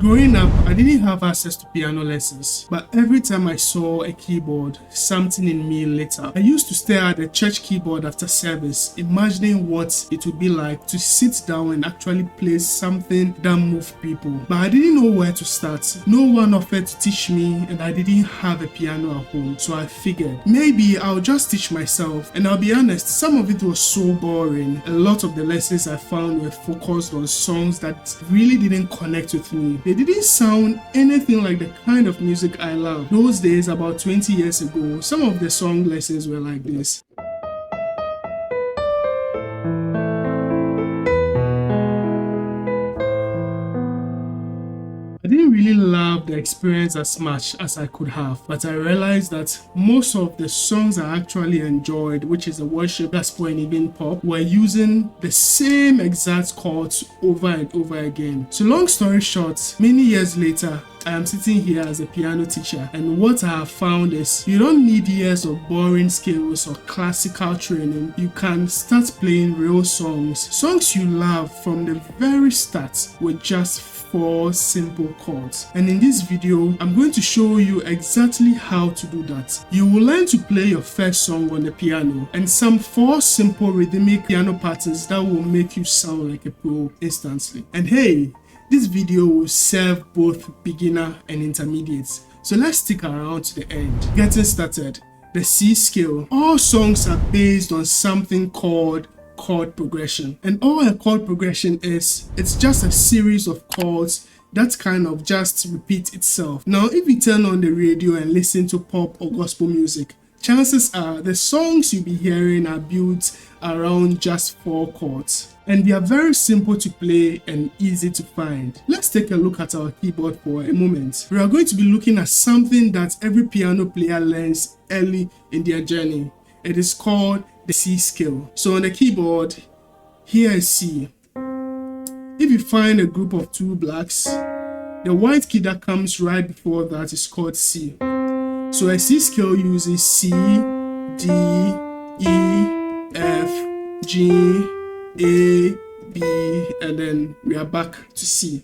Growing up, I didn't have access to piano lessons, but every time I saw a keyboard, something in me lit up. I used to stare at the church keyboard after service, imagining what it would be like to sit down and actually play something that moved people. But I didn't know where to start. No one offered to teach me, and I didn't have a piano at home, so I figured maybe I'll just teach myself. And I'll be honest, some of it was so boring. A lot of the lessons I found were focused on songs that really didn't connect with me. They didn't sound anything like the kind of music I love. Those days, about 20 years ago, some of the song lessons were like this. I didn't really love the experience as much as I could have, but I realized that most of the songs I actually enjoyed, which is the worship, gospel, and even pop, were using the same exact chords over and over again. So long story short, many years later, I am sitting here as a piano teacher, and what I have found is you don't need years of boring skills or classical training. You can start playing real songs you love from the very start with just 4 simple chords. And in this video, I'm going to show you exactly how to do that. You will learn to play your first song on the piano and some 4 simple rhythmic piano patterns that will make you sound like a pro instantly. And hey, this video will serve both beginner and intermediates. So let's stick around to the end. Getting started. The C scale. All songs are based on something called chord progression. And all a chord progression is, it's just a series of chords that kind of just repeat itself. Now, if you turn on the radio and listen to pop or gospel music, chances are the songs you'll be hearing are built around just 4 chords. And they are very simple to play and easy to find. Let's take a look at our keyboard for a moment. We are going to be looking at something that every piano player learns early in their journey. It is called the C scale. So on the keyboard, here is C. If you find a group of 2 blacks, the white key that comes right before that is called C. So a C scale uses C, D, E, F, G, A, B, and then we are back to C.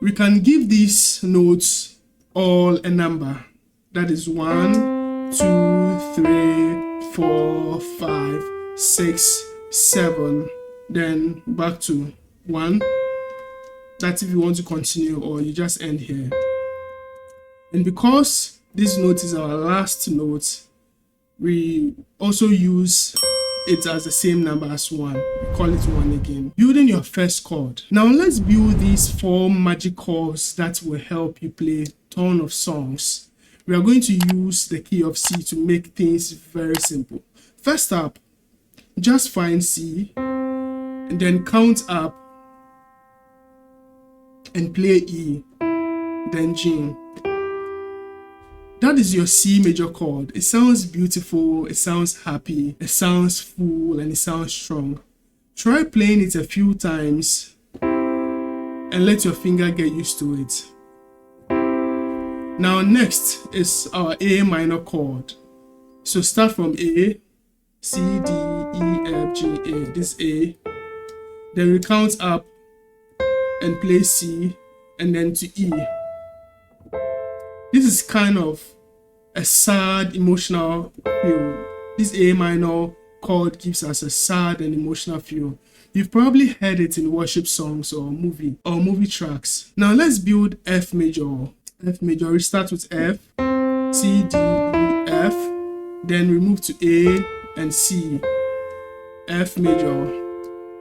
We can give these notes all a number. That is 1, 2, 3, 4, 5, 6, 7. Then back to 1. That's if you want to continue, or you just end here. And because this note is our last note, we also use it as the same number as 1. We call it 1 again. Building your first chord. Now let's build these 4 magic chords that will help you play a ton of songs. We are going to use the key of C to make things very simple. First up, just find C and then count up and play E, then G. That is your C major chord. It sounds beautiful, it sounds happy, it sounds full, and it sounds strong. Try playing it a few times and let your finger get used to it. Now next is our A minor chord. So start from A, C, D, E, F, G, A. This A. Then we count up and play C and then to E. This is kind of a sad, emotional feel. This A minor chord gives us a sad and emotional feel. You've probably heard it in worship songs or movie tracks. Now let's build F major. F major, we start with F, C, D, E, F. Then we move to A and C. F major.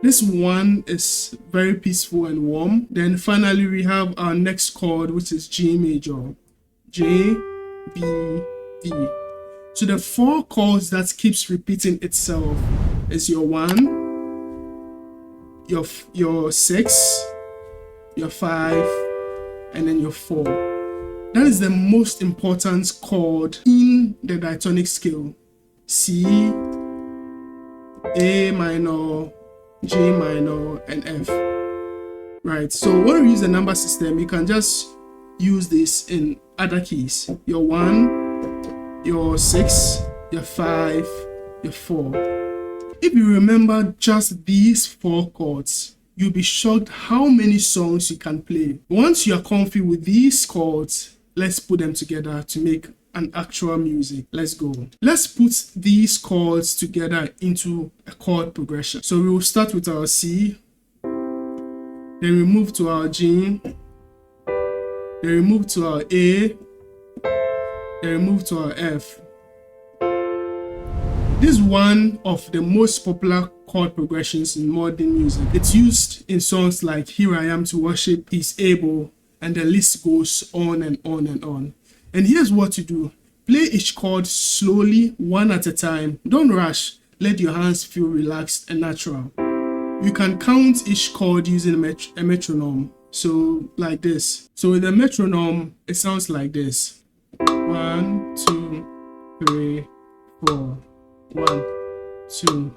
This one is very peaceful and warm. Then finally we have our next chord, which is G major. J, B, D. So the 4 chords that keeps repeating itself is your 1, your 6, your 5, and then your 4. That is the most important chord in the diatonic scale. C, A minor, G minor, and F. Right, so when we use the number system, you can just use this in other keys. Your 1, your 6, your 5, your 4. If you remember just these 4 chords, you'll be shocked how many songs you can play. Once you are comfy with these chords, let's put them together to make an actual music. Let's go. Let's put these chords together into a chord progression. So we will start with our C, then we move to our G, then we move to our A, then we move to our F. This is one of the most popular chord progressions in modern music. It's used in songs like Here I Am to Worship, He's Able, and the list goes on and on and on. And here's what to do. Play each chord slowly, one at a time. Don't rush. Let your hands feel relaxed and natural. You can count each chord using a metronome. So like this. So with a metronome, it sounds like this. 1, 2, 3, 4. 1, 2,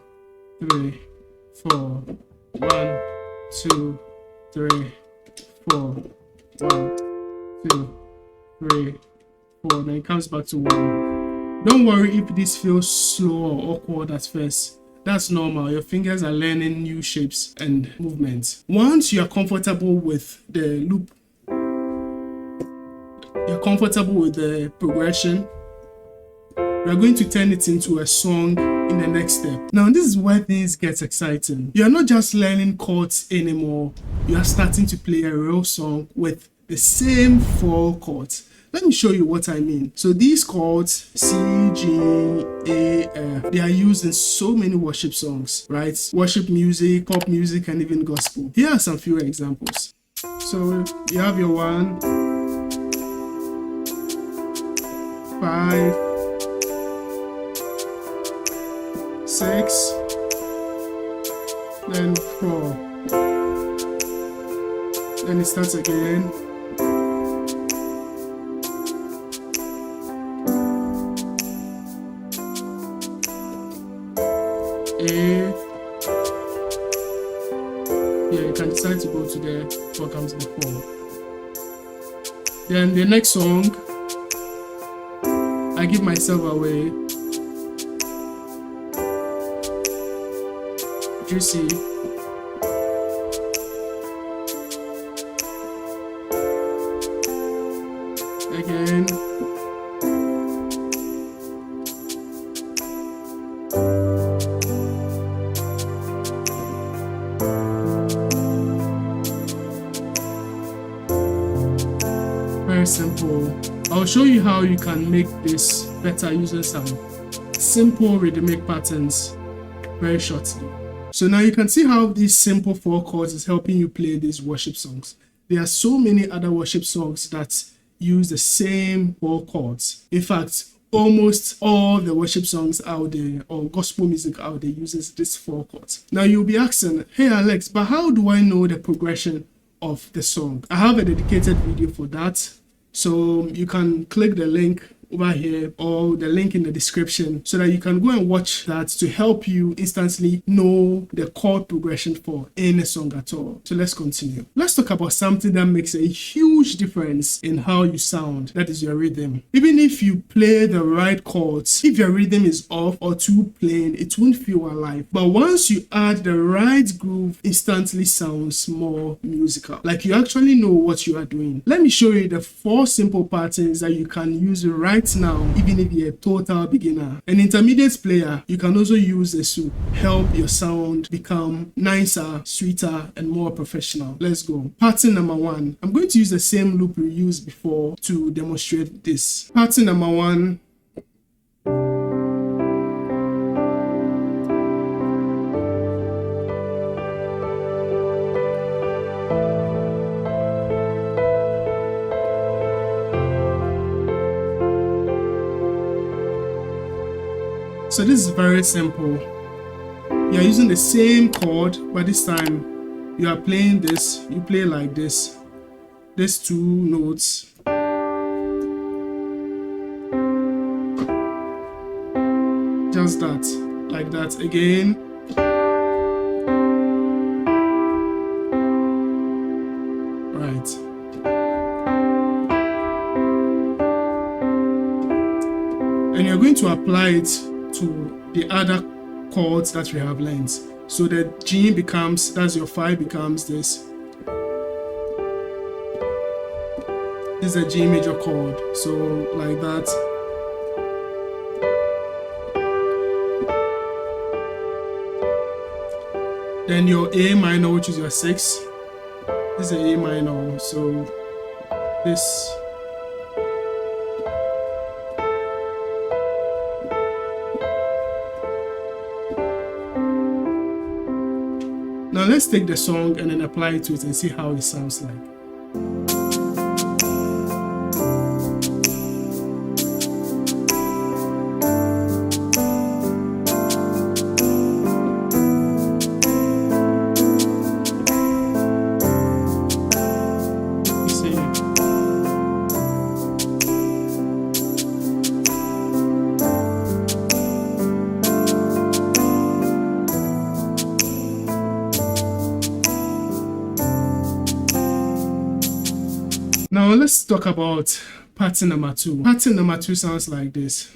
3, 4. 1, 2, 3, 4. 1, 2, 3, 4. Then it comes back to 1. Don't worry if this feels slow or awkward at first. That's normal. Your fingers are learning new shapes and movements. Once you are comfortable with the loop, you're comfortable with the progression, we're going to turn it into a song in the next step. Now, this is where things get exciting. You're not just learning chords anymore. You are starting to play a real song with the same 4 chords. Let me show you what I mean. So these chords, C, G, A, F, they are used in so many worship songs, right? Worship music, pop music, and even gospel. Here are some few examples. So you have your 1, 5, 6, then 4. Then it starts again. A. Yeah, you can decide to go to there before comes the 4. Then the next song, I Give Myself Away. You see, again, very simple. I'll show you how you can make this better using some simple rhythmic patterns very shortly. So now you can see how these simple 4 chords is helping you play these worship songs. There are so many other worship songs that use the same 4 chords. In fact, almost all the worship songs out there or gospel music out there uses these 4 chords. Now you'll be asking, hey Alex, but how do I know the progression of the song? I have a dedicated video for that. So you can click the link over here or the link in the description so that you can go and watch that to help you instantly know the chord progression for any song at all. So let's continue. Let's talk about something that makes a huge difference in how you sound. That is your rhythm. Even if you play the right chords, if your rhythm is off or too plain, it won't feel alive. But once you add the right groove, instantly sounds more musical. Like you actually know what you are doing. Let me show you the 4 simple patterns that you can use right now, even if you're a total beginner. An intermediate player, you can also use this to help your sound become nicer, sweeter, and more professional. Let's go. Pattern number 1. I'm going to use the same loop we used before to demonstrate this. Pattern number 1. So this is very simple. You are using the same chord, but this time you are playing this. You play like this. These 2 notes. Just that, like that again. Right. And you're going to apply it to the other chords that we have learned. So the G becomes, that's your 5 becomes this. This is a G major chord. So like that. Then your A minor, which is your 6. This is a A minor. So this. Now let's take the song and then apply it to it and see how it sounds like. Now let's talk about pattern number 2. Pattern number 2 sounds like this.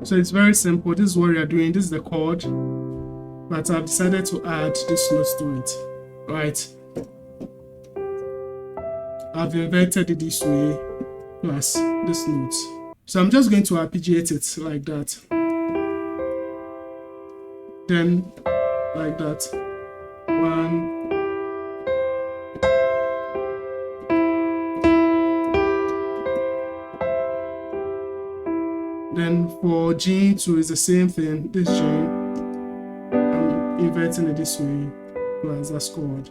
So it's very simple. This is what we are doing. This is the chord, but I've decided to add this note to it, right? I've inverted it this way plus this note. So I'm just going to arpeggiate it like that. Then like that. 1. Then for G2 is the same thing. This G, I'm inverting it this way plus that's chord.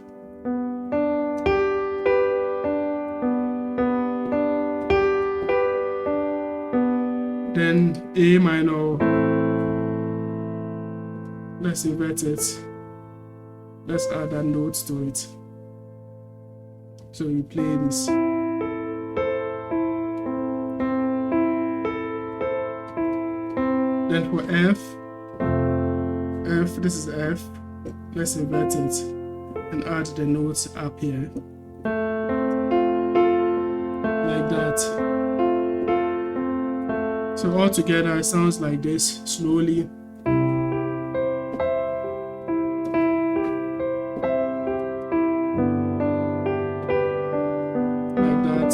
Then A minor, let's invert it. Let's add a note to it. So you play this. Then for F, this is F. Let's invert it and add the notes up here. Like that. So all together it sounds like this, slowly. Like that.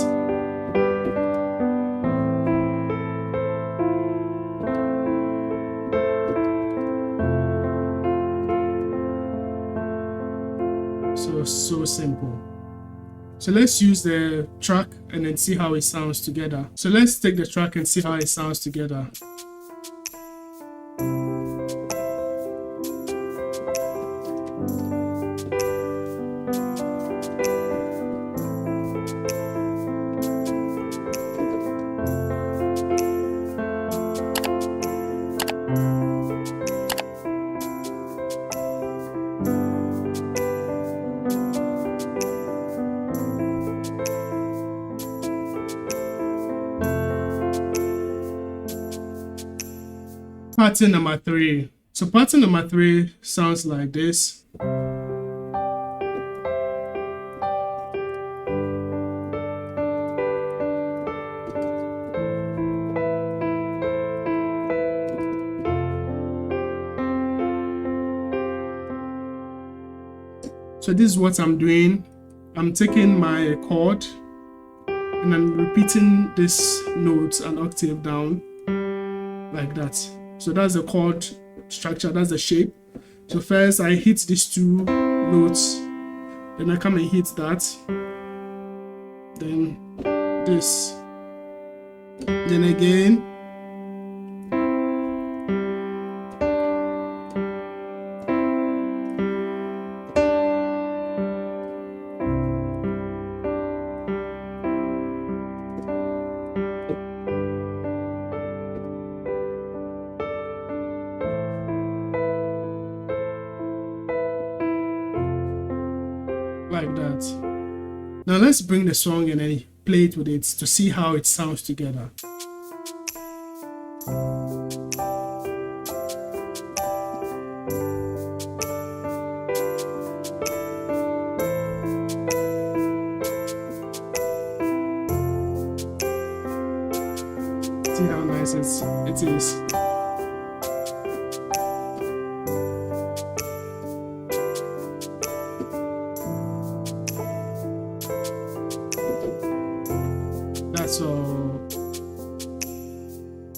So simple. So let's use the track and then see how it sounds together. So let's take the track and see how it sounds together. Pattern number 3. So pattern number 3 sounds like this. So this is what I'm doing. I'm taking my chord and I'm repeating this note an octave down like that. So that's the chord structure, that's the shape. So first I hit these 2 notes, then I come and hit that, then this, then again, like that. Now let's bring the song and then play it with it to see how it sounds together. Yes, it is. That's all.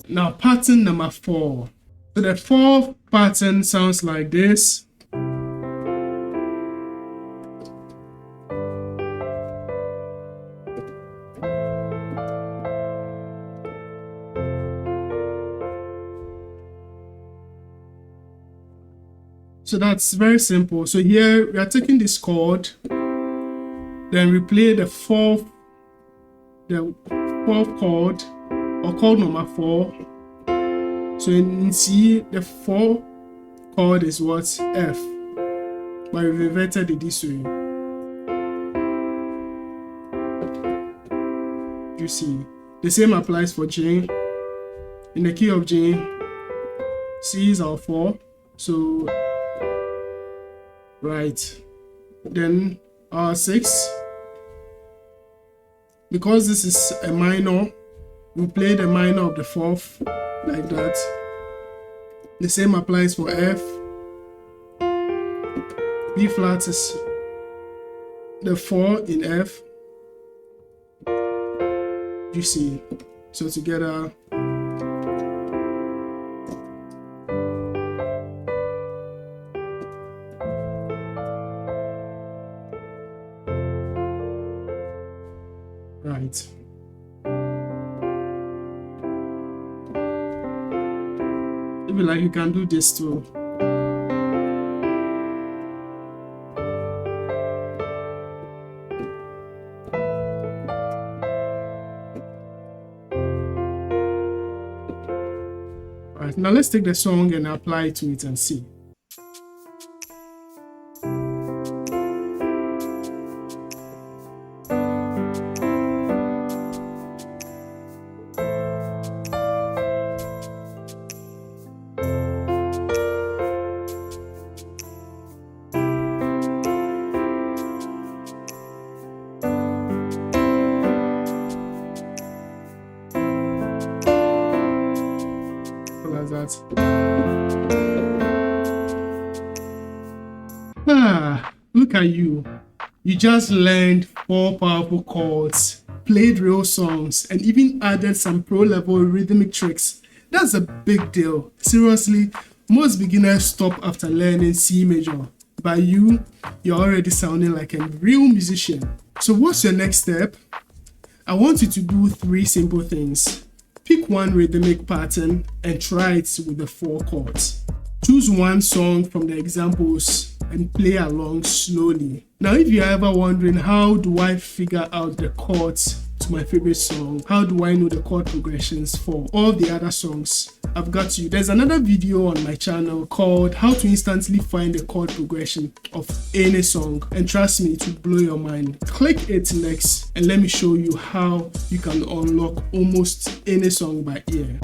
Now pattern number 4. So the fourth pattern sounds like this. So that's very simple. So here we are taking this chord, then we play the fourth chord, or chord number 4. So in C, the 4th chord is what? F. But we've inverted it this way. You see, the same applies for G. In the key of G, C is our 4. So right, then our 6, because this is a minor, we play the minor of the 4th like that. The same applies for F. B flat is the 4 in F. You see, so together. Right. If you like, you can do this too. Right, now let's take the song and apply it to it and see. Look at you. You just learned 4 powerful chords, played real songs, and even added some pro-level rhythmic tricks. That's a big deal. Seriously, most beginners stop after learning C major. But you're already sounding like a real musician. So what's your next step? I want you to do 3 simple things. Pick one rhythmic pattern and try it with the 4 chords. Choose one song from the examples and play along slowly. Now, if you're ever wondering, how do I figure out the chords to my favorite song? How do I know the chord progressions for all the other songs? I've got you. There's another video on my channel called How to Instantly Find the Chord Progression of Any Song. And trust me, it will blow your mind. Click it next and let me show you how you can unlock almost any song by ear.